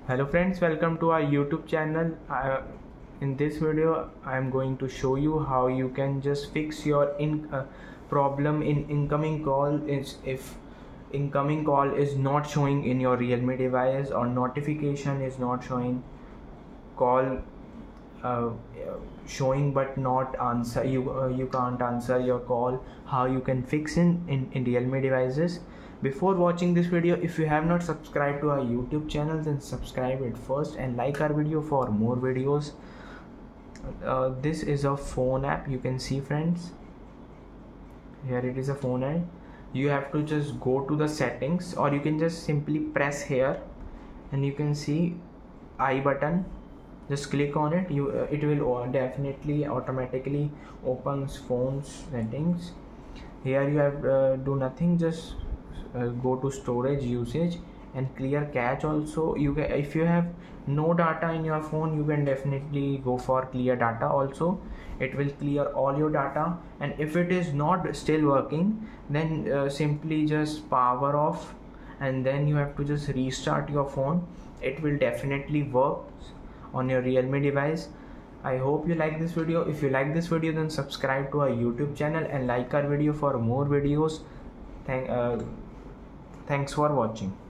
Hello friends, welcome to our YouTube channel. In this video I am going to show you how you can just fix your problem in incoming call if incoming call is not showing in your Realme device or notification is not showing, call uh, showing but not answer, you can't answer your call. How you can fix in Realme devices. Before watching this video, if you have not subscribed to our YouTube channel, then subscribe it first and like our video for more videos. This is a phone app. You can see friends, here it is a phone app. You have to just go to the settings, or you can just simply press here and you can see I button. Just click on it. It will definitely automatically opens phone's settings. Here you have do nothing, just go to storage usage and clear cache. Also you can, if you have no data in your phone, you can definitely go for clear data also. It will clear all your data, and if it is not still working, then simply just power off and then you have to just restart your phone. It will definitely work on your Realme device. I hope you like this video. If you like this video, then subscribe to our YouTube channel and like our video for more videos. Thanks for watching.